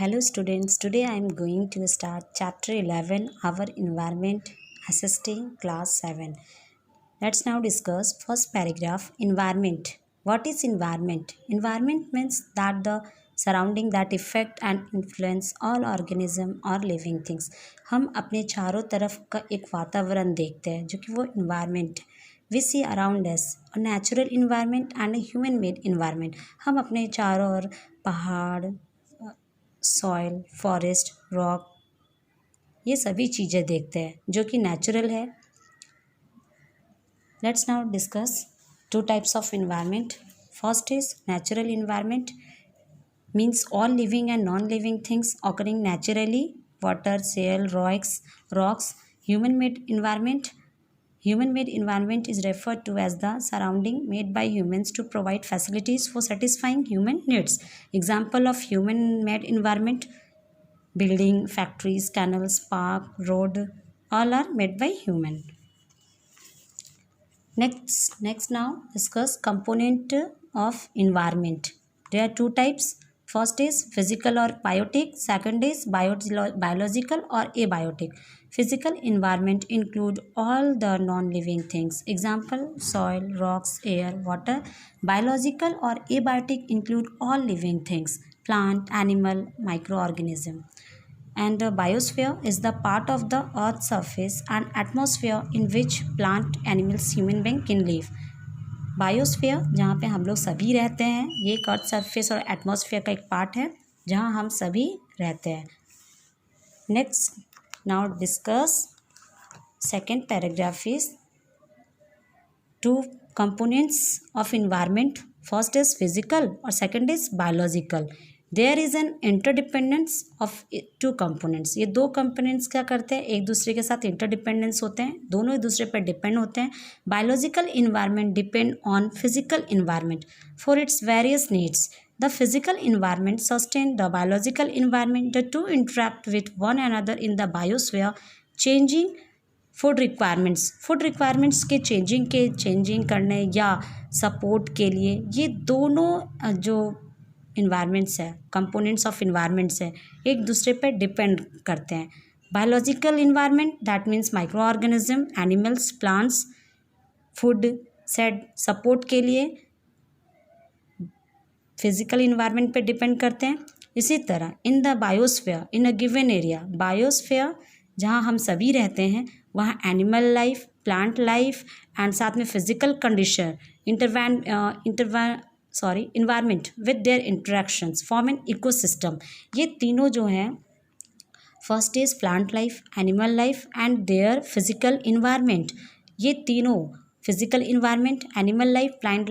Hello students, today I am going to start chapter 11, our environment, assisting class 7. Let's now discuss first paragraph, environment. What is environment? Environment means that the surrounding that affect and influence all organism or living things. हम अपने चारों तरफ का एक वातावरण देखते हैं जो कि वो environment है. We see around us a natural environment and a human made environment. हम अपने चारों ओर पहाड़, सॉइल, फॉरेस्ट, रॉक, ये सभी चीज़ें देखते हैं जो कि नेचुरल है. Let's now discuss two types of environment. First is natural environment, means all living and non living things occurring naturally, water, soil, rocks. Human made environment. Human made environment is referred to as the surrounding made by humans to provide facilities for satisfying human needs. Example of human made environment: building, factories, canals, park, road, all are made by human. Next now discuss component of environment. There are two types. First is physical or biotic. Second is biological or abiotic. Physical environment include all the non-living things. Example: soil, rocks, air, water. Biological or abiotic include all living things: plant, animal, microorganism. And the biosphere is the part of the earth's surface and atmosphere in which plant, animals, human being can live. Biosphere जहाँ पे हम लोग सभी रहते हैं, ये एक earth surface और एटमॉस्फेयर का एक पार्ट है जहाँ हम सभी रहते हैं. Next now discuss second paragraph is two components of environment. First is physical और second is biological. There is an interdependence of two components. ये दो कंपोनेंट्स क्या करते हैं, एक दूसरे के साथ इंटरडिपेंडेंस होते हैं, दोनों एक दूसरे पर डिपेंड होते हैं. Biological environment depend on physical environment for its various needs. The physical environment sustain the biological environment. The two interact with one another in the biosphere, changing food requirements के changing करने या support के लिए ये दोनों जो environments है, components of environments है, एक दूसरे पर डिपेंड करते हैं. Biological environment that means micro organism, animals, plants, food said support के लिए फिजिकल इन्वायरमेंट पे डिपेंड करते हैं. इसी तरह in the biosphere in a given area, biosphere जहाँ हम सभी रहते हैं वहाँ animal life, plant life and साथ में physical condition environment with their interactions form an ecosystem. ये तीनों जो हैं, first is plant life, animal life and their physical environment. ये तीनों physical environment, animal life, plant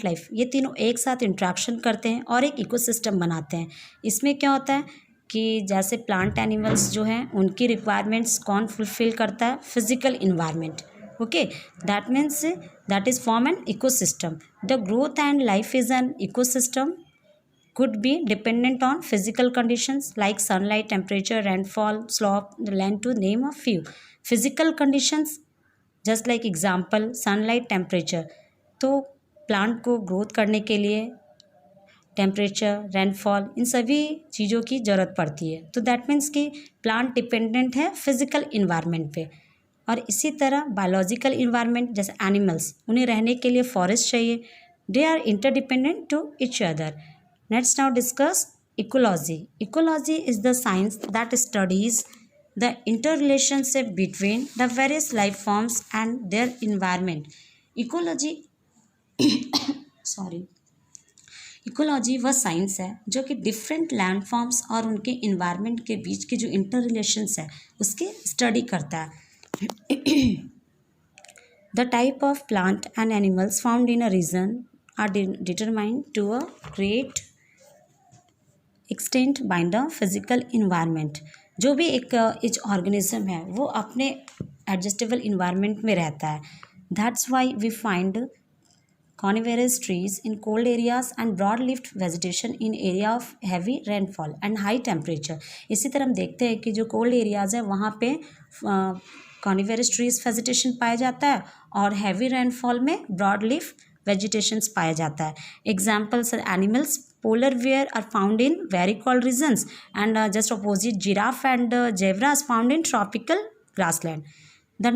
life ये तीनों एक साथ इंट्रैक्शन करते हैं और एक इकोसिस्टम बनाते हैं. इसमें क्या होता है कि जैसे प्लांट एनिमल्स जो हैं उनकी रिक्वायरमेंट्स कौन फुलफिल करता है, physical environment. Okay, that means that is form an ecosystem. The growth and life is an ecosystem could be dependent on physical conditions like sunlight, temperature, rainfall, slope, the land, to name a few. Physical conditions just like example sunlight, temperature. तो plant को growth करने के लिए temperature, rainfall, इन सभी चीज़ों की ज़रूरत पड़ती है. तो दैट मीन्स कि प्लांट डिपेंडेंट है फिजिकल इन्वायरमेंट पे. और इसी तरह बायोलॉजिकल इन्वायरमेंट जैसे एनिमल्स, उन्हें रहने के लिए फॉरेस्ट चाहिए. They are interdependent to each other. Let's now discuss ecology. Ecology is the science that studies the interrelationship between the various life forms and their environment. Ecology वह science है जो कि डिफरेंट लैंड फॉर्म्स और उनके environment के बीच के जो inter relations है उसके स्टडी करता है. The type of plant and animals found in a region are determined to a great extent by the physical environment. जो भी एक ऑर्गेनिज्म है वो अपने एडजस्टेबल इन्वायरमेंट में रहता है. That's why we find coniferous trees in cold areas and broad-leafed vegetation in area of heavy rainfall and high temperature. इसी तरह हम देखते हैं कि जो कोल्ड एरियाज़ है वहाँ पे कॉनिफेरस ट्रीज वेजिटेशन पाया जाता है और हैवी रेनफॉल में ब्रॉड लीफ वेजिटेशंस पाया जाता है. Examples animals, polar bear are found in very cold regions, and just opposite, giraffe and zebras found in tropical grassland. The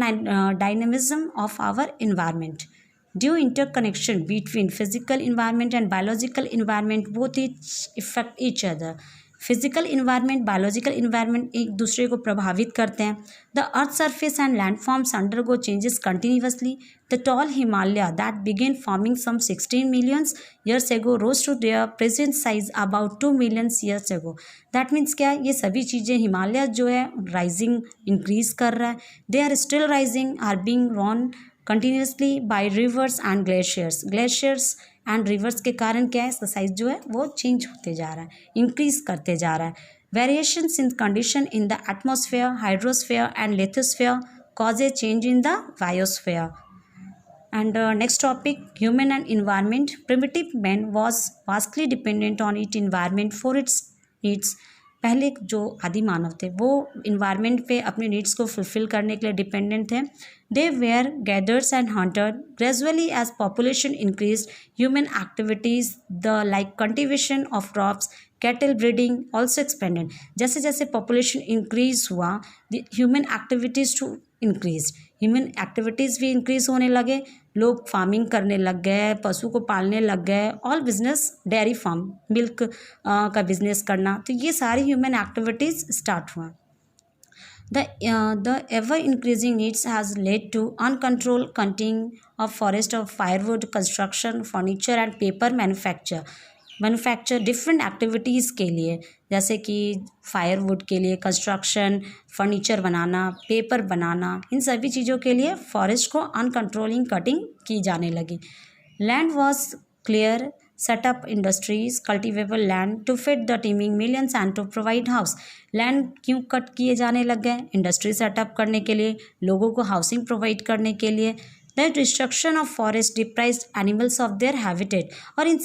dynamism of our environment. Due interconnection between physical environment and biological environment, both each affect each other. Physical environment, biological environment एक दूसरे को प्रभावित करते हैं. The earth surface and landforms undergo changes continuously. The tall Himalaya that began forming some 16 millions years ago rose to their present size about 2 million years ago. That means क्या है, ये सभी चीज़ें, हिमालय जो है राइजिंग इंक्रीज कर रहा है. They are still rising, are being worn continuously by rivers and glaciers and rivers के कारण क्या है, इसका साइज जो है वो चेंज होते जा रहा है, इंक्रीज करते जा रहा है. Variations in condition in the atmosphere, hydrosphere and lithosphere cause A change in the biosphere. And next topic, human and environment. Primitive man was vastly dependent on it environment for its needs. पहले जो आदि मानव थे वो environment पे अपने needs को fulfil करने के लिए डिपेंडेंट थे. They were gatherers and hunter. Gradually as population increase, human activities the like cultivation of crops, cattle breeding also expanded. जैसे जैसे पॉपुलेशन इंक्रीज हुआ, human activities too increase, human activities भी increase होने लगे. लोग फार्मिंग करने लग गए, पशु को पालने लग गए, all business, dairy farm, milk का बिजनेस करना, तो ये सारी ह्यूमन एक्टिविटीज़ स्टार्ट हुआ. The ever increasing needs has led to uncontrolled cutting of forest of firewood, construction, furniture and paper manufacture different activities के लिए, जैसे कि फायरवुड के लिए, कंस्ट्रक्शन, फर्नीचर बनाना, पेपर बनाना, इन सभी चीज़ों के लिए फॉरेस्ट को अनकंट्रोलिंग कटिंग की जाने लगी. Land was clear, set up industries, cultivable land to fit the teeming millions and to provide house. Land क्यों कट किए जाने लग गए? इंडस्ट्री सेटअप करने के लिए, लोगों को हाउसिंग प्रोवाइड करने के लिए. The destruction of forest deprived animals of their habitat. और इन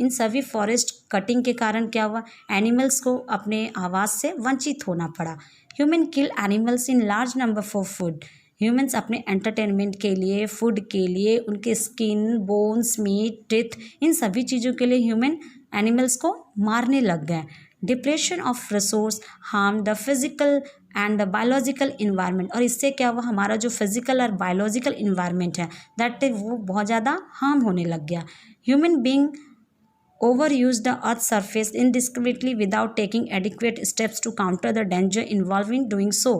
सभी फॉरेस्ट कटिंग के कारण क्या हुआ, एनिमल्स को अपने आवास से वंचित होना पड़ा. Human kill animals in large number for food. Humans अपने एंटरटेनमेंट के लिए, फूड के लिए, उनके स्किन, बोन्स, मीट, टिथ, इन सभी चीज़ों के लिए ह्यूमन एनिमल्स को मारने लग गए. Depression of resource harm the physical and the biological environment. और इससे क्या हुआ, हमारा जो फिजिकल और बायोलॉजिकल इन्वायरमेंट है दैट वो बहुत ज़्यादा हार्म होने लग गया. Human being overuse the earth's surface indiscriminately without taking adequate steps to counter the danger involved in doing so.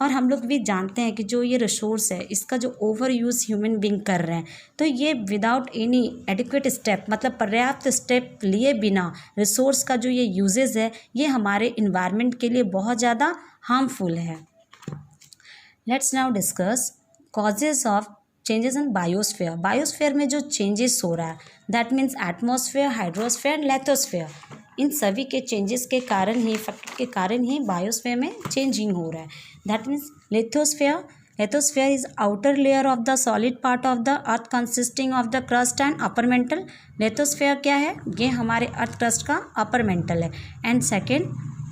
और हम लोग भी जानते हैं कि जो ये रिसोर्स है इसका जो ओवर यूज़ ह्यूमन बीइंग कर रहे हैं, तो ये विदाउट एनी एडिक्वेट स्टेप, मतलब पर्याप्त स्टेप लिए बिना रिसोर्स का जो ये यूजेस है ये हमारे इन्वायरमेंट के लिए बहुत ज़्यादा हार्मफुल है. Let's now discuss causes of changes in biosphere. Biosphere में जो चेंजेस हो रहा है that means atmosphere, hydrosphere and lithosphere, इन सभी के चेंजेस के कारण ही, फैक्टर के कारण ही बायोस्फेयर में चेंजिंग हो रहा है. That means lithosphere is outer layer of the solid part of the earth consisting of the crust and upper mantle. Lithosphere क्या है, ये हमारे अर्थ क्रस्ट का अपर मेंटल है. एंड सेकेंड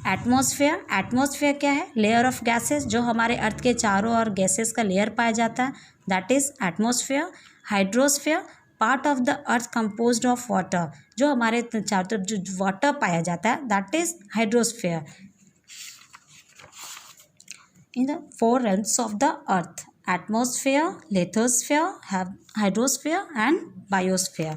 एटमॉस्फेयर क्या है, लेयर ऑफ गैसेस, जो हमारे अर्थ के चारों ओर गैसेस का लेयर पाया जाता है, that is atmosphere. Hydrosphere part of the earth composed of water, जो हमारे चारों तरफ जो वाटर पाया जाता है that is hydrosphere. In the 4 realms of the earth, atmosphere, lithosphere, hydrosphere and biosphere.